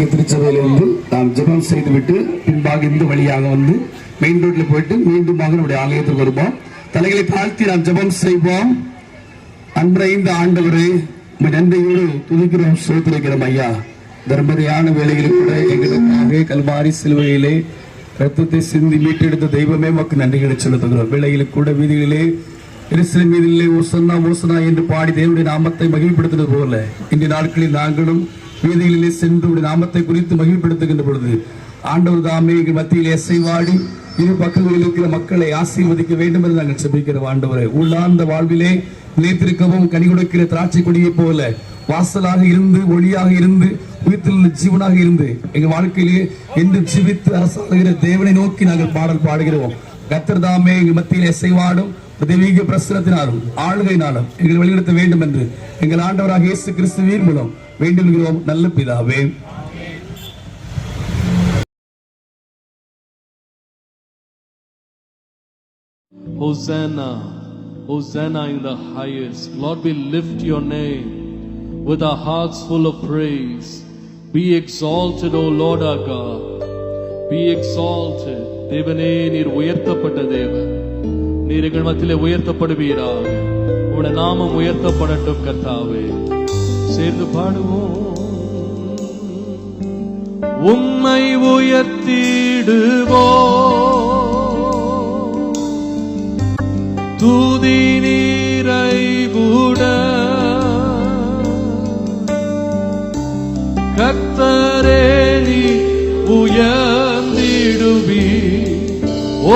கத்தோலிக்க திருச்சபையிலிருந்து நாம் ஜெபம் செய்துவிட்டு பின்பாக இந்த வழியாக வந்து மெயின் ரோட்ல போயிட்டு மீண்டுமாக நம்முடைய ஆலயத்துக்கு வருவோம். தலைகளை தாழ்த்தி நாம் ஜெபம் செய்வோம். அன்றைந்த ஆண்டவரே நன்றியோடு துதிக்கிறோம், சோதரிக்கிறோம் ஐயா. தர்மதையான வேலைகளில் கூட எங்களுக்காக கல்வாரி சிலுவையிலே ரத்தத்தை சிந்தி மீட்டெடுத்த தெய்வமே மக்கள் நன்றிகளை செலுத்துகிறோம். வேலைகளில் கூட வீதிகளிலே எருசலேம் மீதிலே ஓசன்னா ஓசனா என்று பாடி தேவனுடைய நாமத்தை மகிழ்ப்படுத்தினது போல இன்றைய நாட்களில் நாங்களும் வீதிகளிலே சென்று நாமத்தை குறித்து மகிழ்ப்படுத்துகின்ற பொழுது ஆண்டவர் தாமே எங்கள் மத்தியிலே அசைவாடி இரு பக்கங்களில் இருக்கிற மக்களை ஆசீர்வதிக்க வேண்டும் என்று நாங்கள் செபிக்கிறோம். ஆண்டவரே, உள்ளார்ந்த வாழ்விலே நிலைத்திருக்கவும் கனி கொடுக்கிற திராட்சை கொடியை போல வாசலாக இருந்து ஒளியாக இருந்து உயிர்த்தெழுந்த ஜீவனாக இருந்து எங்கள் வாழ்க்கையிலே என்று ஜீவித்து அரசாளுகிற தேவனை நோக்கி நாங்கள் பாடல் பாடுகிறோம். கர்த்தர் தாமே எங்கள் மத்தியிலே அசைவாடும் தெய்வீக பிரசனத்தினாலும் ஆளுகையினாலும் எங்களை வழிநடத்த வேண்டும் என்று எங்கள் ஆண்டவராக இயேசு கிறிஸ்துவின் மூலம் வேண்டுகிறோம் நல்ல பிதாவே. Hosanna, Hosanna in the highest. Lord, we lift your name with our hearts full of praise. Be exalted, O Lord our God. Be exalted. தேவனே, நீர் உயர்த்தப்பட்ட தேவன். நீர் எங்கள் மத்தியிலே உயர்த்தப்படுவீராக. உம்முடைய நாமம் உயர்த்தப்படட்டும் கர்த்தாவே. சேர்ந்து பாடுவோம். உம்மை உயர்த்திடுவோம், துதி நிறைவுட கர்த்தரே நீ உயர்ந்திடுவி.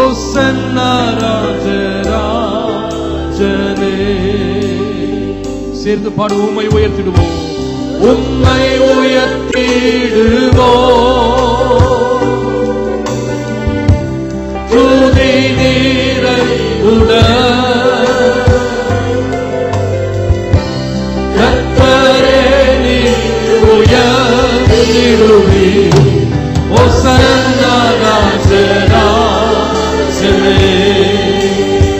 ஓசன்னா ராஜராஜனே. சேர்ந்து பாடு. உம்மை உயர்த்திடுவோம், உம்மை உயர்த்திடுவோம், துதி நிறைவுட கர்த்தரே நீ உயர்ந்திடுவி. ஓசன்னா ராஜராஜனே.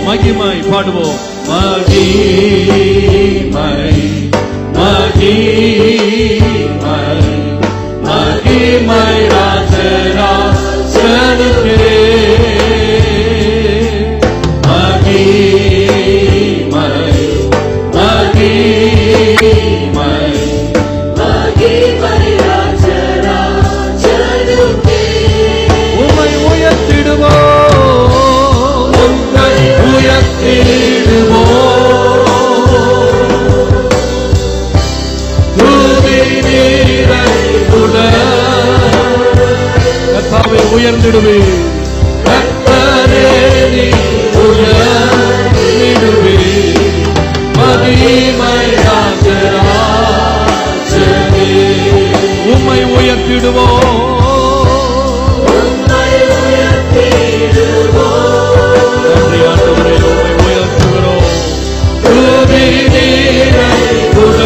மகிமை பாடுவோம். மகிமை மகிமை மகிமை ராஜராஜனுக்கே. மகிமை மகிமை மகிமை ராஜராஜனுக்கே. உம்மை உயர்த்திடுவோம், உம்மை உயர்த்திடுவோம், கர்த்தாவே உயர்ந்திடுவே. கர்த்தரே நீ உயர்ந்திடுவே. மகிமை ராஜராஜனே. உம்மை உயர்த்திடுவோம், உம்மை உயர்த்திடுவோம். நன்றி ஆண்டவரே, உம்மை உயர்த்துகிறோம். துதி நிறைவுட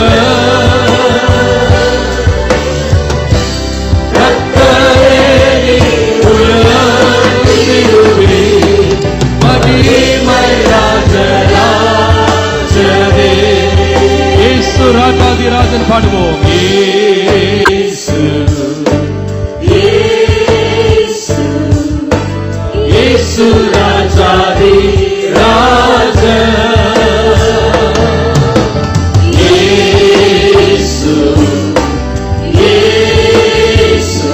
ராஜாதிராஜன் பாடுவோம். இயேசு இயேசு இயேசு ராஜாதி ராஜன். இயேசு இயேசு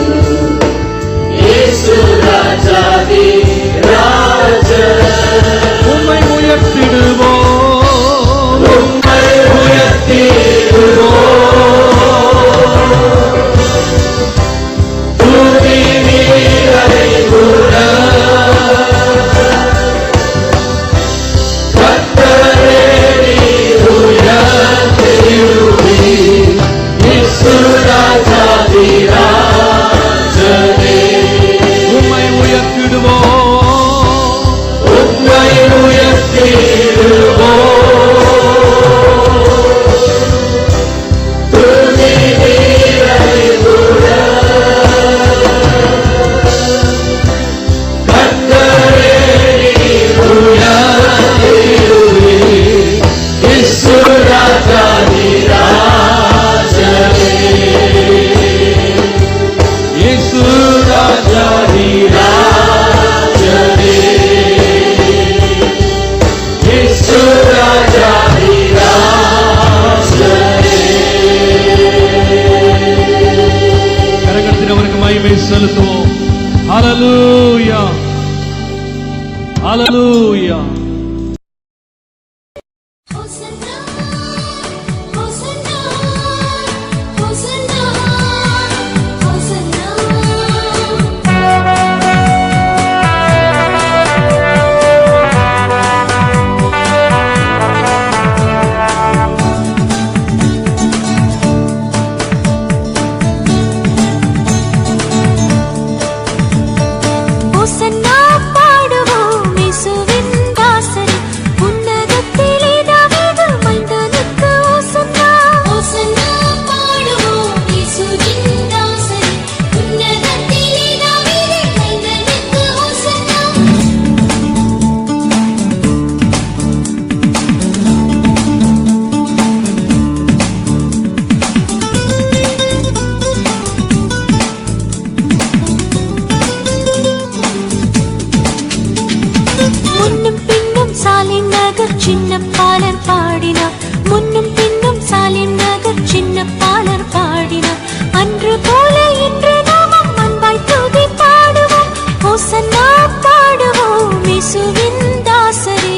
இயேசு ராஜாதி ராஜன். உம்மை உயர்த்திடுவோம், உம்மை உயர்த்திடுவோம், துதி நிறைவுட கர்த்தரே நீ உயர்த்திடுவி. இயேசு ராஜாதி ராஜனே. உம்மை உயர்த்திடுவோம், உம்மை உயர்த்திடுவோம், செலுத்துவோம். ஹalleluya, ஹalleluya. சின்னப்பாலர் பாடினார், முன்னும் பின்னும் சாலிம் நகர் சின்னப்பாலர் பாடினார். அன்று போல இன்று நாமும் அன்பாய் துதி பாடுவோம், ஹோசன்னா பாடுவோம் இயேசுவின் தாசரே.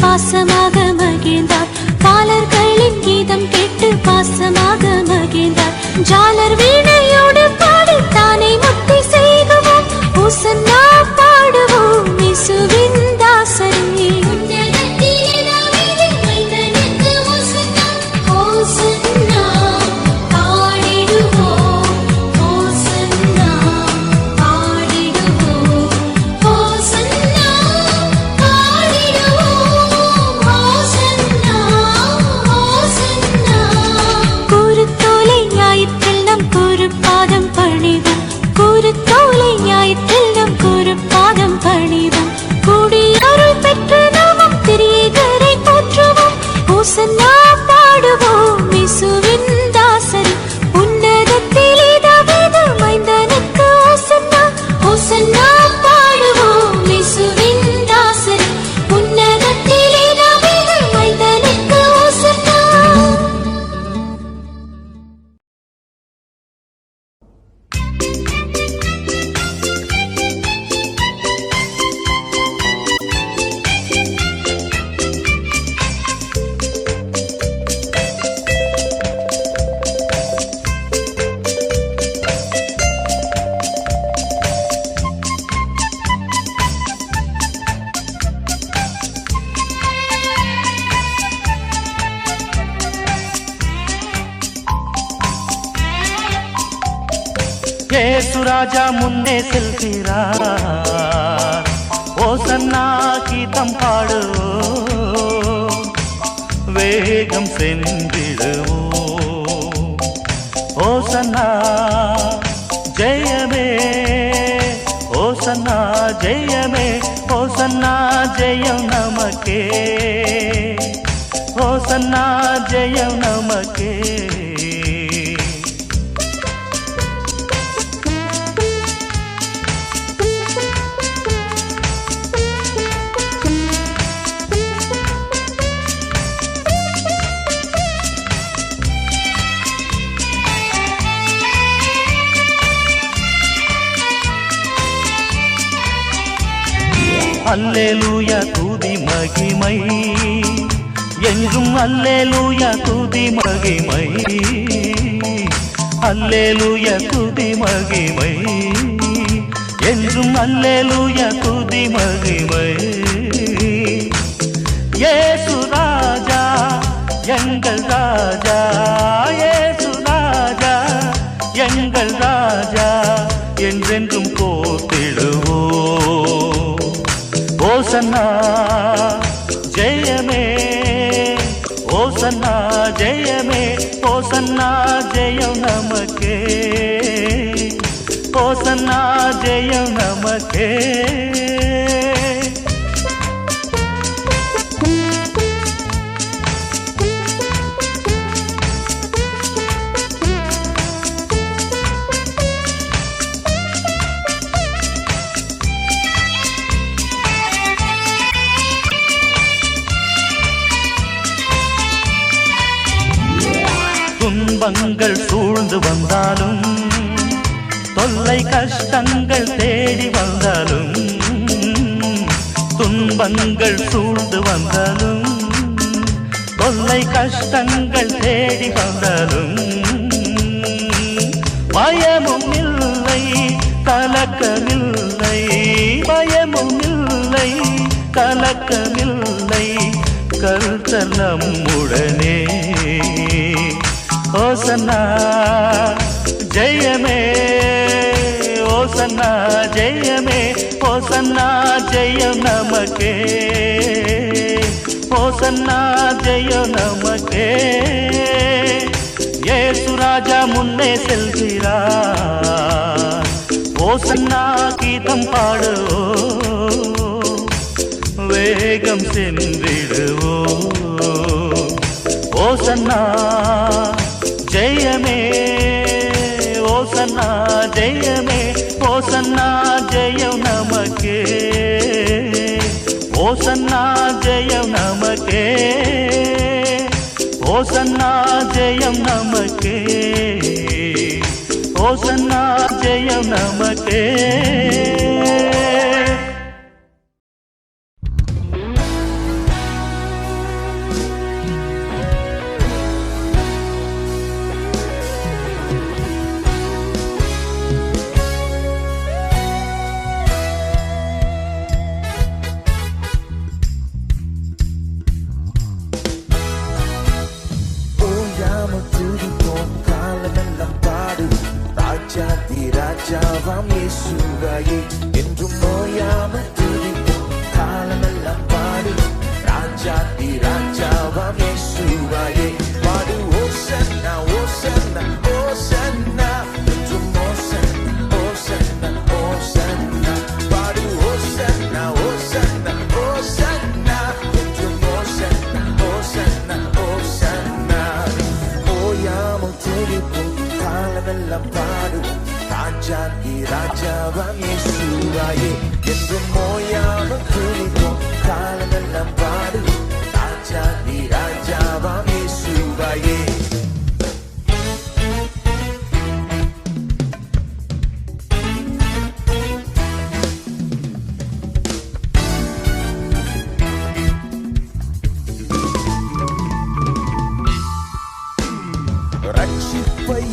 பாசமாக மகிழ்ந்தார், பாலர்களின் கீதம் கேட்டு பாசமாக மகிழ்ந்தார். ஜாலர் வீணையோடு பாடி தானே முக்தி செய்குவோம், ஹோசன்னா பாடுவோம் இயேசுவின் தாசரே. ஹோசன்னா பாடுவோம் இயேசுவின் தாசரே. உன்னதத்திலே தாவீது மைந்தனுக்கு ஹோசன்னா, ஹோசன்னா பாடுவோம் இயேசுவின் தாசரே. உன்னதத்திலே தாவீது மைந்தனுக்கு ஹோசன்னா. ஏசு ராஜா முன்னே செல்கிறார், ஓசன்னா கீதம் பாடுவோம், வேகம் சென்றிடுவோம். ஓசன்னா ஜெயமே, ஓசன்னா ஓசன்னா ஜெயம் நமக்கே, ஓசன்னா ஜெயம் நமக்கே. அல்லேலூயா துதி மகிமை என்றும், அல்லேலூயா துதி மகிமை, அல்லேலூயா துதி மகிமை என்றும், அல்லேலூயா துதி மகிமை. இயேசு ராஜா எங்கள் ராஜா, இயேசு ராஜா எங்கள் ராஜா, என்றென்றும் போற்றிடுவோம். ஓசன்னா ஜெயமே, ஓசன்னா ஜெயமே, ஓசன்னா ஜெயம் நமக்கே, ஓசன்னா ஜெயம் நமக்கே. துன்பங்கள் சூழ்ந்து வந்தாலும், தொல்லை கஷ்டங்கள் தேடி வந்தாலும், துன்பங்கள் சூழ்ந்து வந்தாலும், தொல்லை கஷ்டங்கள் தேடி வந்தாலும், பயமும் இல்லை கலக்கமில்லை, பயமும் இல்லை கலக்கமில்லை, கர்த்தர் நம்முடனே. ஓசன்னா ஜெயமே, ஓசன்னா ஜெயமே, ஓசன்னா ஜெயம் நமக்கே, ஓசன்னா ஜெயம் நமக்கே. இயேசு ராஜா முன்னே செல்கிறார், ஓசன்னா கீதம் பாடுவோம், வேகம் சென்றிடுவோம். ஓசன்னா ஜெயமே, ஓசன்னா ஜெயமே, ஓசன்னா ஜெயம் நமக்கே, ஓசன்னா ஜெயம் நமக்கே, ஓசன்னா ஜெயம் நமக்கே, ஓசன்னா ஜெயம் நமக்கே. ராஜாவாம் இயேசுவையே என்றும் ஓயாமல் துதிப்போம், காலமெல்லாம் பாடு. ராஜாதி ராஜாவாம் இயேசுவையே பாடு. ஓசன்னா ஓசன்னா ஓசன்னா என்றும் ஓசன்னா ஓசன்னா ஓசன்னா பாடு. ஓசன்னா ஓசன்னா ஓசன்னா என்றும் ஓசன்னா ஓசன்னா ஓசன்னா. ஓயாமல் துதிப்போம், காலமெல்லாம் பாடுவோம். ராஜாதி ராஜாவாம் இயேசுவையே என்றும் ஓயாமல் துதிப்போம், காலமெல்லாம் பாடுவோம். ராஜாதி ராஜாவாம் இயேசுவையே. ரட்சிப்பை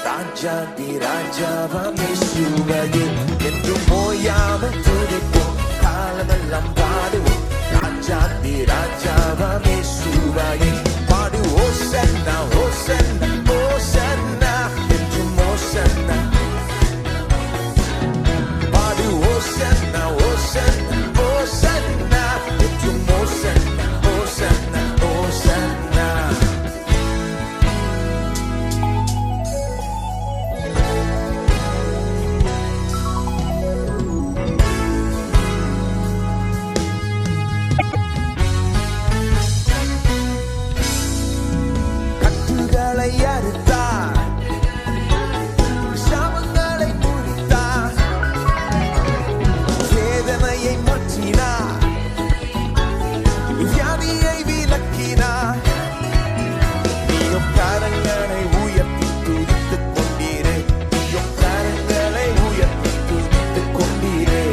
ராஜாதி ராஜாவாம் இயேசுவையே என்றும் ஓயாமல் துதிப்போம், காலமெல்லாம் பாடுவோம். ராஜாதி ராஜாவாம் இயேசுவையே பாடு. ஓசன்னா ஓசன்னா ஓசன்னா என்றும் ஓசன்னா பாடு ஓசன்னா ஓசன்னா ஓசன்னா என்றும் ஓசன்னா ஓசன்னா ஓசன்னா கட்டுகளை அறுத்தார் சாபங்களை முறித்தார் வேதனையை மாற்றினார் வியாதியை விலக்கினார் நீயும் கரங்களை உயர்த்தி துதித்துக் கொண்டீரே நீயும் கரங்களை உயர்த்தி துதித்துக் கொண்டீரே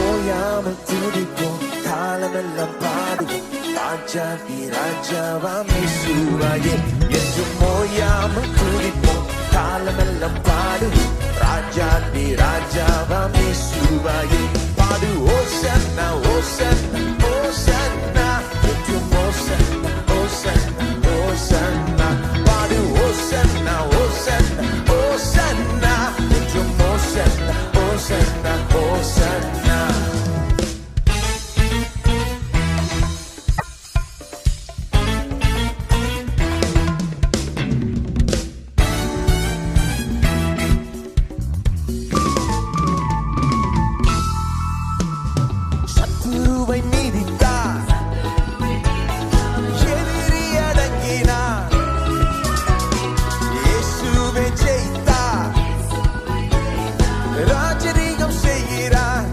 ஓயாமல் துதிப்போம் காலமெல்லாம் பாடுவோம் ராஜாதி ராஜாவாம் இயேசுவையே என்றும் ஓயாமல் துதிப்போம் காலமெல்லாம் பாடுவோம் ராஜாதி ராஜாவாம் இயேசுவையே பாடு ஓசன்னா ஓசன்னா ஓசன்னா என்றும் ஓசன்னா ஓசன்னா ஓசன்னா பாடு ஓசன்னா ஓசன்னா ஓசன்னா என்றும் ஓசன்னா ஓசன்னா ஓசன்னா சத்துருவை மீதித்தார் எதிரி அடங்கினார் இயேசுவை ஜெயித்தார் ராஜரீகம் செய்கிறார்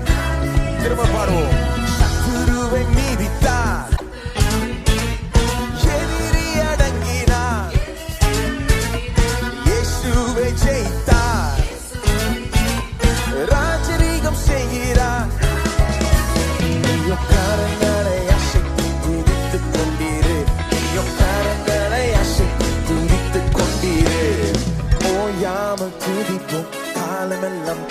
திரும்ப பாடுவோம் சத்துருவை மீதித்தார் எதிரி அடங்கினார் இயேசுவை ஜெயித்தார் ராஜரீகம் செய்கிறார் நீயும் கரங்களை அசைத்து துதித்துக் கொண்டீரே நீயும் கரங்களை அசைத்து துதித்துக் கொண்டீரே ஓயாமல் துதிப்போம் காலமெல்லாம்